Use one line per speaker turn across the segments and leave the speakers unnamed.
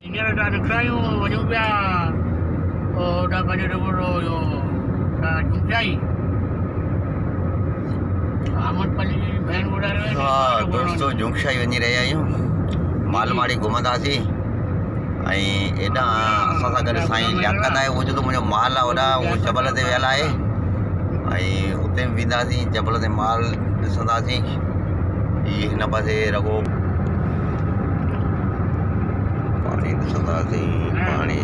हींअर था निकिरायूं वञूं पिया होॾा पंहिंजो जेको इहो जुमशाई अहमदपल्ली जी भेण ॿुधायो।
हाँ दोस्तों जुमशाई वञी रहिया आहियूं, मालमाड़ी घुमंदासीं ऐं एॾां असां सां गॾु साईं लियाकत आहे। उहो जो मुंहिंजो माल आहे होॾां उहो जबल ते वियल आहे ऐं उते बि वेंदासीं, जबल ते माल ॾिसंदासीं। हीअ हिन पासे रगो पाणी ॾिसंदासीं, पाणी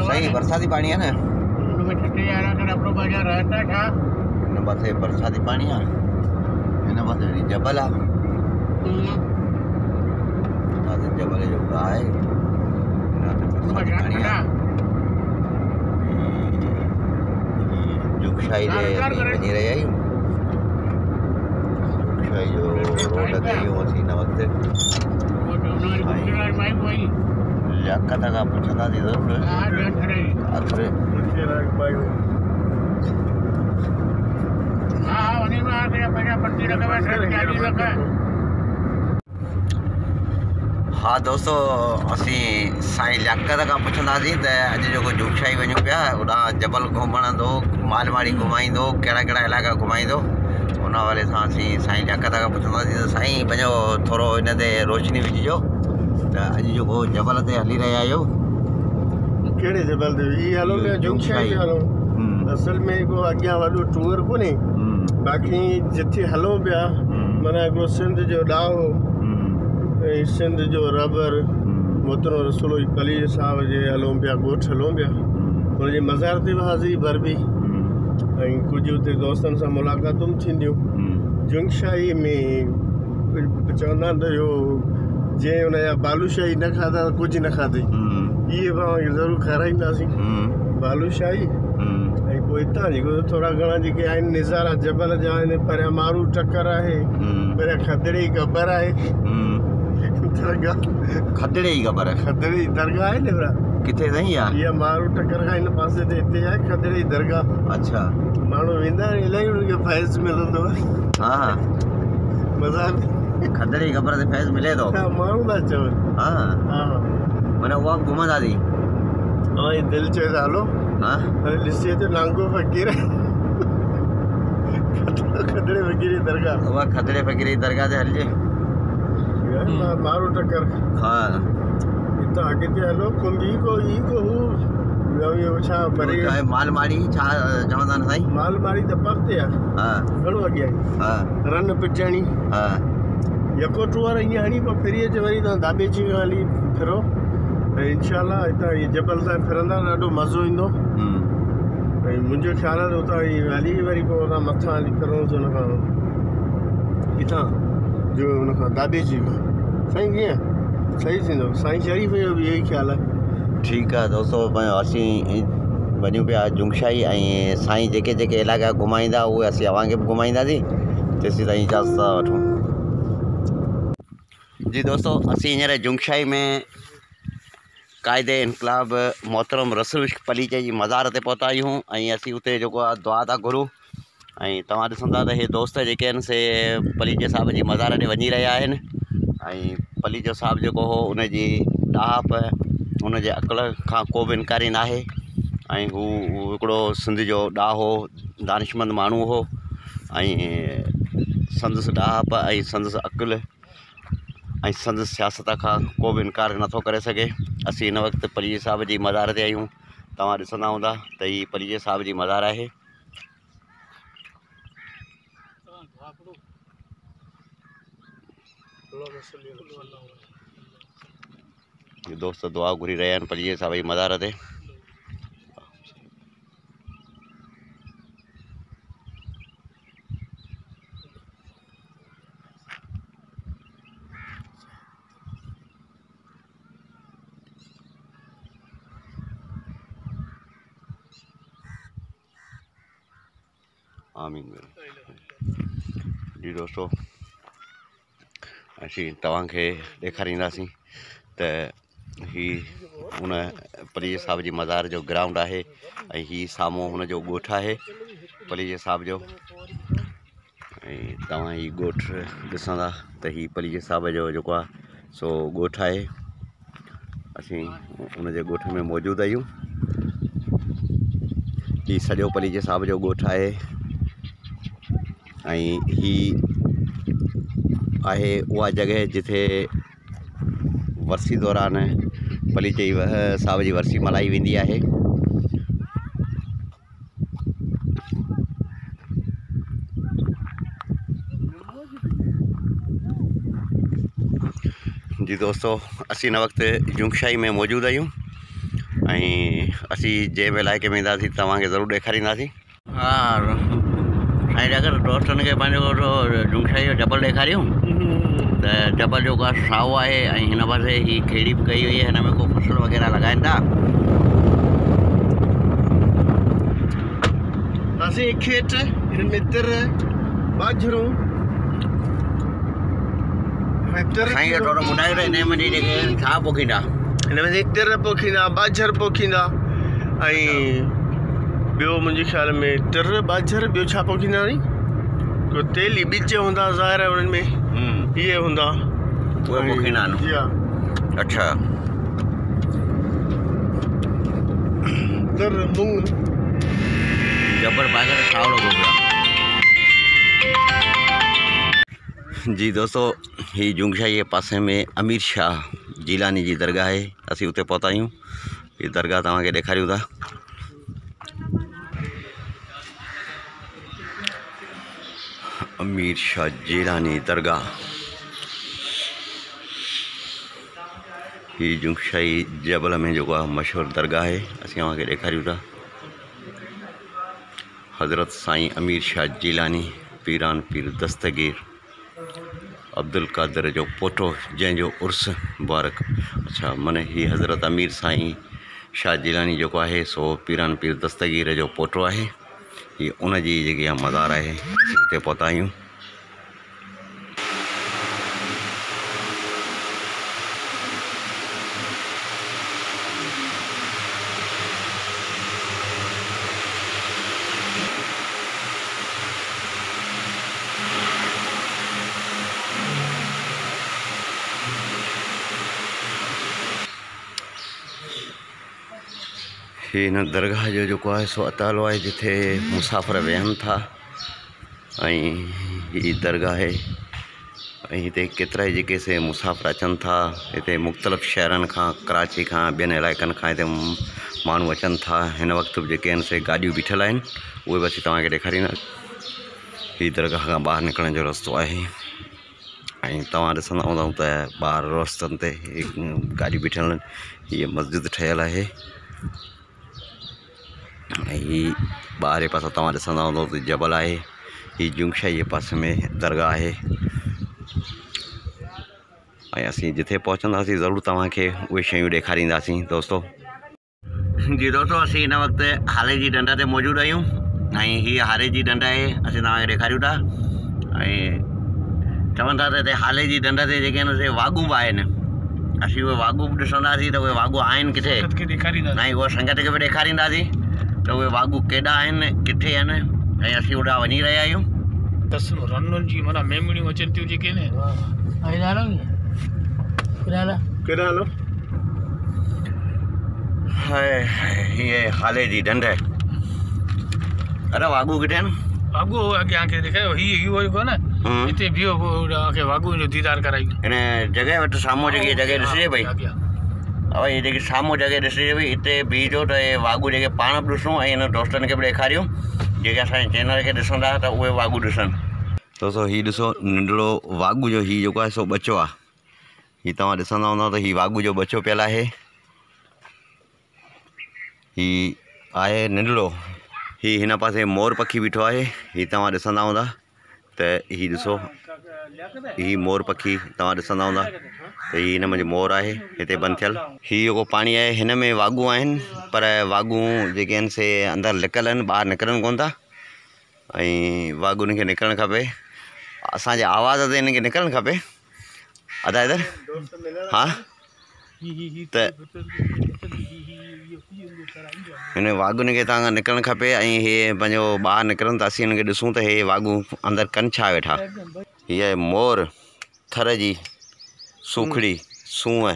सही बरसाती पाणी आहे न, हिन पासे बरसाती पाणी आहे, हिन पासे जबल आहे, जबल जो आहे, जुमशाई ते वञी रहिया आहियूं। जुमशाई जो रोड ते आहियूं असीं हिन वक़्तु। लियाकत खां पुछंदासीं ज़रूरु। हाँ दोस्तों असीं साईं लियाकत खां पुछंदासीं त अॼु जेको जुमशाई वञूं पिया होॾां जबल घुमणंदो, मालमाड़ी घुमाईंदो, कहिड़ा कहिड़ा इलाइक़ा घुमाईंदो, उन वारे सां असीं साईं लियाकत खां पुछंदासीं त साईं पंहिंजो थोरो हिन ते रोशनी विझिजो त अॼु जेको जबल ते हली रहिया आहियो।
कहिड़े जबल ते? हीअ हलो पिया जुमशाई हलो। असल में को अॻियां वॾो टूर कोन्हे, बाक़ी जिथे हलूं पिया माना हिकिड़ो सिंध जो ॾाहो ऐं सिंध जो रबर मोहतरम रसूल पली साहब जे हलूं पिया, ॻोठ हलूं पिया, हुनजे मज़ार ते बि हाज़िरी भरबी ऐं कुझु हुते दोस्तनि सां मुलाक़ातूं थींदियूं। जुमशाई में चवंदा आहिनि त इहो जंहिं हुनजा बालूशाही न खाधा कुझु न खाधई, इहे पाण ज़रूरु खाराईंदासीं बालूशाही। ऐं पोइ हितां जेको थोरा घणा जेके आहिनि नज़ारा जबल जा आहिनि, परियां मारू टकर आहे, परियां खदड़े जी क़बर आहे, दरगाह
खदड़े जी क़बर,
खदड़े जी दरगाह आहे न भरा।
किथे साईं आहे?
इहा मारू टकर खां हिन पासे ते हिते आहे खदड़े जी दरगाह।
अच्छा,
माण्हू वेंदा आहिनि, इलाही उनखे फैज़ मिलंदो आहे।
हाँ
मज़ा
खदड़े जी क़बर ते फैज़ मिले थो?
माण्हू था चवनि।
हाँ माना उहा घुमंदासीं
ऐं दिलि चए त हलो।
हाँ
हाणे ॾिसी अचो नांगो फ़क़ीर खदड़े फ़क़ीर जी दरगाह,
उहा खदड़े फ़क़ीर जी दरगाह ते हलिजे।
मारू टकर
हाँ
हितां अॻिते हलो खुंबी को ई को हू छा परे
मालमाड़ी छा चवंदा आहिनि साईं?
मालमाड़ी त परते आहे,
हाँ
घणो अॻियां
हाँ
रन पिचणी,
हाँ
यको टूअर ईअं हणी पोइ फिरी अचे वरी तव्हां दाबेची खां हली फिरो ऐं इनशाला हितां इहे जबल तां फिरंदा ॾाढो मज़ो ईंदो। ऐं मुंहिंजो ख़्यालु आहे त हुतां हली वरी पोइ हुतां मथां हली फिरोसि हुन खां किथां जो हुन खां दाबेची खां। साईं कीअं सही थींदो? साईं शरीफ़ जो बि इहो ई ख़्यालु आहे।
ठीकु आहे दोस्तों, असीं वञूं पिया जुमशाई ऐं साईं जेके जेके इलाइक़ा घुमाईंदा उहे असीं अव्हांखे बि घुमाईंदासीं। तेसीं ताईं इजाज़त था वठूं। जी दोस्तों असीं हींअर जुमशाई में क़ाइदे इनक़लाब मोहतरम रसूल पली जी मज़ार ते पहुता आहियूं ऐं असीं उते जेको आहे दुआ था घुरूं। ऐं तव्हां ॾिसंदा त इहे दोस्त जेके आहिनि से पलीजे साहिब जी मज़ार ते वञी रहिया आहिनि ऐं पलीजो साहिबु जेको हो उनजी ॾाहप उनजे अक़ल खां को बि इनकारी न आहे ऐं हू हिकिड़ो सिंध जो ॾाहो दानिशमंद माण्हू हो ऐं संदसि ॾाहप ऐं संदसि अक़ल ऐं संदसि सियासत खां को बि इनकार नथो करे सघे। असीं हिन वक़्तु पलीजे साहिब जी मज़ार ते आहियूं। तव्हां ॾिसंदा हूंदा त हीअ पलीजे साहिब जी मज़ार आहे। दोस्त दुआ घुरी रहिया आहिनि पलीजे साहिब जी मज़ार ते। आमीन। जी दोस्तों असीं तव्हांखे ॾेखारींदासीं त ही उन पलीजे साहिब जी मज़ार जो ग्राउंड आहे ऐं ही साम्हूं हुनजो ॻोठु आहे पलीजे साहिब जो। तव्हां ही ॻोठ ॾिसंदा त ही पलीचे साहिब जो जेको आहे सो ॻोठ आहे। असीं उनजे ॻोठ में मौजूदु आहियूं। ही सॼो पलीचे साहिब जो ॻोठ आहे ऐं ही आहे उहा जॻह जिथे वरसी दौरान पलीचे साहिब जी वरसी मल्हाई वेंदी आहे। जी दोस्तों, असीं हिन वक़्तु जुंगशाही में मौजूदु आहियूं ऐं असीं जंहिं बि इलाइक़े में ईंदासीं तव्हांखे ज़रूरु ॾेखारींदासीं। हा साईं अगरि दोस्तनि खे पंहिंजो जुंगशाही जो जबल ॾेखारियूं त जबल जेको आहे साओ आहे ऐं हिन पासे ही खेड़ी बि कई हुई आहे, हिन में को फसल वग़ैरह लॻाइनि था।
असीं खेत हिन में तिर बाजरो
साईं खे थोरो ॿुधायो त हिन में जेके छा पोखींदा?
हिन में तिर पोखींदा, बाजर पोखींदा ऐं ॿियो मुंहिंजे ख़्याल में तिर बाजर ॿियो छा पोखींदा नी को तेली ॿिज हूंदा ज़ाहिर आहे उन्हनि में इहे हूंदा
उहे पोखींदा आहिनि।
जी हा।
अच्छा
तिर मूंग
जबर पाए करे सावलो पोखिया। जी दोस्तों, ही जुंगशाही जे पासे में अमीर शाह जीलानी जी दरगाह आहे। असीं उते पहुता आहियूं। हीअ दरगाह तव्हांखे ॾेखारियूं था। अमीर शाह जीलानी दरगाह ही जुंगशाही जबल में जेको आहे मशहूरु दरगाह आहे। असीं तव्हांखे ॾेखारियूं था। हज़रत साईं अमीर शाह जीलानी पीरान पीर दस्तगीर अब्दुल कादिर जो पोटो जंहिंजो उर्स मुबारक। अच्छा माना ही हज़रत अमीर साईं शाह जीलानी जेको आहे सो पीरान पीर दस्तगीर जो पोटो आहे। ही उन जी जेकी आहे मज़ार आहे। हिते पहुता आहियूं। हिन दरगाह जो जेको आहे सो अतालो आहे जिथे मुसाफ़िर वेहनि था ऐं ही दरगाह आहे ऐं हिते केतिरा ई जेके से मुसाफ़िर अचनि था। हिते मुख़्तलिफ़ शहरनि खां, कराची खां, ॿियनि इलाइक़नि खां हिते माण्हू अचनि था। हिन वक़्तु बि जेके आहिनि से गाॾियूं बीठल आहिनि, उहे बि असीं तव्हांखे ॾेखारींदा। हीअ दरगाह खां ॿाहिरि निकिरण जो रस्तो आहे ऐं तव्हां ॾिसंदा हूंदव त ॿाहिरि रस्तनि ते गाॾियूं बीठल आहिनि। हीअ मस्जिद ठहियलु आहे ऐं ही ॿाहिरि पासे तव्हां ॾिसंदा हूंदव त जबल आहे। ही जुंगशाही जे पासे में दरगाह आहे ऐं असीं जिथे पहुचंदासीं ज़रूरु तव्हांखे उहे शयूं ॾेखारींदासीं। दोस्तों जी दोस्तों, असीं हिन वक़्तु हारे जी ॾंड ते मौजूदु आहियूं ऐं हीअ हारे जी ॾंड आहे। असीं तव्हांखे ॾेखारियूं था ऐं चवनि था त हिते हाले जी ॾंड ते जेके आहिनि से वाॻू बि आहिनि। असीं उहे वाॻू बि ॾिसंदासीं त उहे वाॻू आहिनि किथे ऐं उहा संगत खे बि ॾेखारींदासीं त उहे वाॻू केॾा आहिनि, किथे आहिनि ऐं असीं होॾां वञी रहिया आहियूं।
रनुनि जी माना मेमणियूं अचनि थियूं जेके न
केॾा
हाय हीअ हाले जी ॾंड। अरे वाॻू किथे आहिनि?
वाॻू अॻियां खे ॾेखारियो। इहो जेको आहे न हिते बीहो खे वाॻू जो दीदार करायूं।
हिन जॻह वटि साम्हूं जेकी जॻह ॾिसिजे पई, अवा हीअ जेकी साम्हूं जॻह ॾिसिजे पई, हिते बीहजो त इहे वाॻू जेके पाण बि ॾिसूं ऐं हिन दोस्तनि खे बि ॾेखारियूं जेके असांजे चैनल खे ॾिसंदा त उहे वाॻू ॾिसनि। दोस्तों हीअ ॾिसो नंढिड़ो वाॻू जो हीअ जेको आहे सो ॿचो आहे। हीअ तव्हां ॾिसंदा हूंदव त हीअ वाॻू जो ॿचो पियल आहे। हीअ आहे नंढिड़ो। हीअ हिन पासे मोर पखी बीठो आहे। हीअ तव्हां ॾिसंदा हूंदा त हीअ ॾिसो हीअ मोर पखी तव्हां ॾिसंदा हूंदा त हीअ हिन में मोर आहे हिते बंदि थियल। हीअ जेको पाणी आहे हिन में वाॻू आहिनि पर वाॻू जेके आहिनि से अंदरि लिकल आहिनि, ॿाहिरि निकिरनि कोन था ऐं वाॻुनि खे निकिरणु खपे। असांजे आवाज़ ते हिनखे निकिरणु खपे। अदा इधर हा त हिन वागुनि खे तव्हां निकिरणु खपे ऐं हे पंहिंजो ॿाहिरि निकिरनि त असीं हिनखे ॾिसूं त हे वागू अंदरि कनि छा वेठा। हीअ आहे मोर, थर जी सूखड़ी, सूंहं।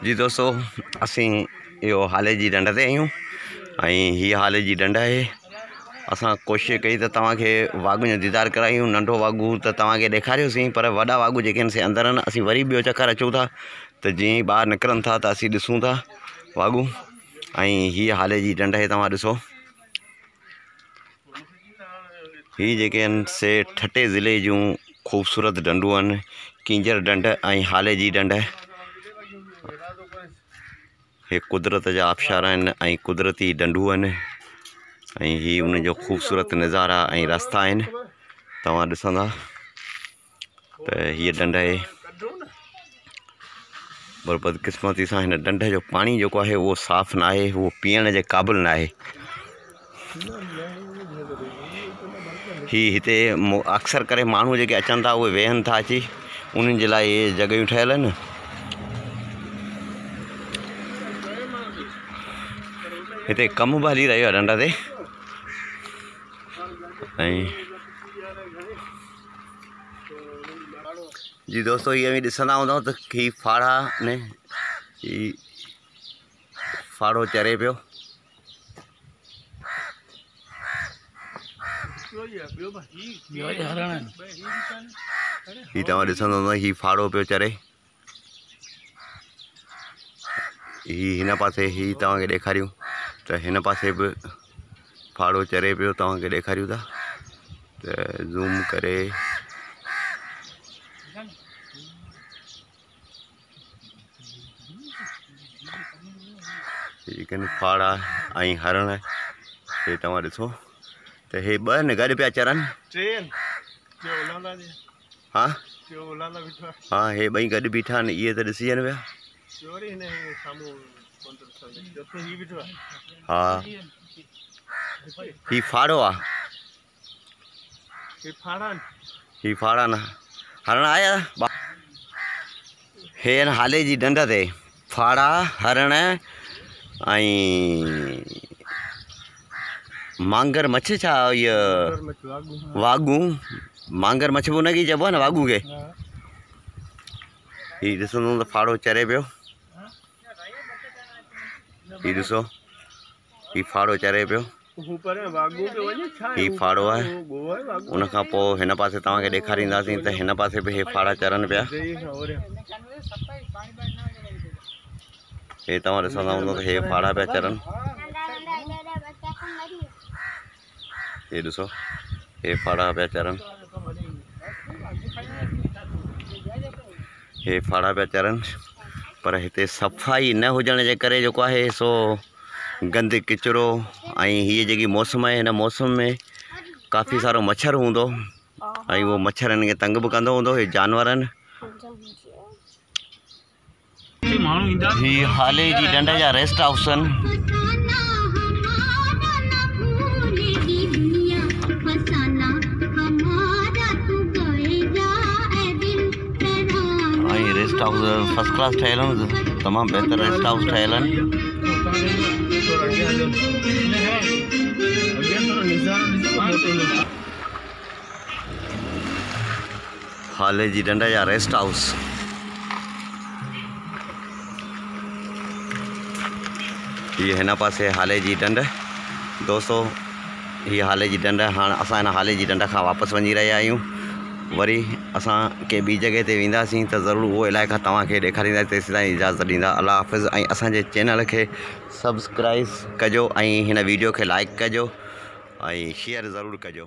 जी दोस्तों, असीं इहो हाले जी ढंढ ते आहियूं ऐं हीअ हाले जी ढंढ आहे। असां कोशिशि कई त तव्हांखे वागुनि जो दीदार करायूं। नंढो वागू त तव्हांखे ॾेखारियोसीं, पर वॾा वागू जेके आहिनि से अंदरि आहिनि। असीं वरी ॿियो चकर अचूं था त जीअं ई ॿाहिरि निकिरनि था त असीं ॾिसूं था वागू। ऐं हीअ हाले जी ढंढ आहे, तव्हां ॾिसो। हीअ जेके आहिनि से ठटे ज़िले जूं ख़ूबसूरत ढंढूं आहिनि, कींजर ढंढ ऐं हाले जी ढंढ। हे कुदरत जा आबशार आहिनि ऐं कुदरती ढंढूं आहिनि ऐं हीअ उनजो ख़ूबसूरत नज़ारा ऐं रस्ता आहिनि। तव्हां ॾिसंदा त हीअ ढंढ आहे। पर बदकिस्मती सां हिन ढंढ जो पाणी जेको आहे उहो साफ़ न आहे, उहो पीअण जे क़ाबिल न आहे। हिते अक्सर करे माण्हू जेके अचनि था उहे वेहनि था अची, उन्हनि जे लाइ इहे जॻहियूं ठहियल आहिनि। हिते कमु बि हली रहियो आहे ढंढ ते। ऐं जी दोस्तों, हीअ बि ॾिसंदा हूंदव त हीअ फाड़ा ने हीअ फाड़ो चरे पियो। हीअ तव्हां ॾिसंदा हूंदव, हीअ फाड़ो पियो चरे। हीअ हिन पासे हीअ तव्हांखे ॾेखारियूं त हिन पासे बि फाड़ो चरे पियो, तव्हांखे ॾेखारियूं था त ज़ूम करे। जेके फाड़ा ऐं हरण हे तव्हां ॾिसो त हे ॿ न गॾु पिया चरनि। हा हा, हे ॿई गॾु बीठा आहिनि। इहे त ॾिसिजनि पिया। हा, ही फाड़ो आहे। ही फाड़ा न हरण आया। हे आहिनि हाले जी ढंढ ते फाड़ा, हरण ऐं मांगर मछ। छा इहा वागू? मांगर मछ बि उनखे चइबो आहे न, वागू खे। हीअ ॾिसंदो त फाड़ो चरे पियो। हीअ ॾिसो, हीअ फाड़ो चरे पियो। हीअ फाड़ो आहे। उनखां पोइ हिन पासे तव्हांखे ॾेखारींदासीं त हिन पासे बि हे फाड़ा चरनि पिया। हे तव्हां ॾिसंदा हूंदव त हे फाड़ा पिया चरनि। हे ॾिसो, हे फाड़ा पिया चरनि। हे फाड़ा पिया चरनि, पर हिते सफ़ाई न हुजण जे करे जेको आहे सो गंद किचिरो ऐं हीअ जेकी मौसम आहे, हिन मौसम में काफ़ी सारो मच्छर हूंदो ऐं उहो मच्छर हिन खे तंग बि कंदो हूंदो। हे जानवर आहिनि। हीअ हाले जी ढंढ जा रेस्ट हाउस आहिनि। ऐं रेस्ट हाउस फर्स्ट क्लास ठहियल आहिनि, तमामु बहितर रेस्ट हाउस ठहियल आहिनि। हाले जी ढंढ जा रेस्ट हाउस। ये हिन पासे हाले जी ढंढ। दोस्तों, हीअ हाले जी ढंढ। हाणे असां हिन हाले जी ढंढ खां वापसि वञी रहिया आहियूं। वरी असां कंहिं ॿी जॻह ते वेंदासीं त ज़रूरु उहो इलाइक़ा तव्हांखे ॾेखारींदासीं। तेसि ताईं इजाज़त ॾींदा। अल्लाह हाफ़िज़। ऐं असांजे चैनल खे सब्सक्राइब कजो ऐं हिन वीडियो खे लाइक कजो ऐं शेयर ज़रूरु कजो।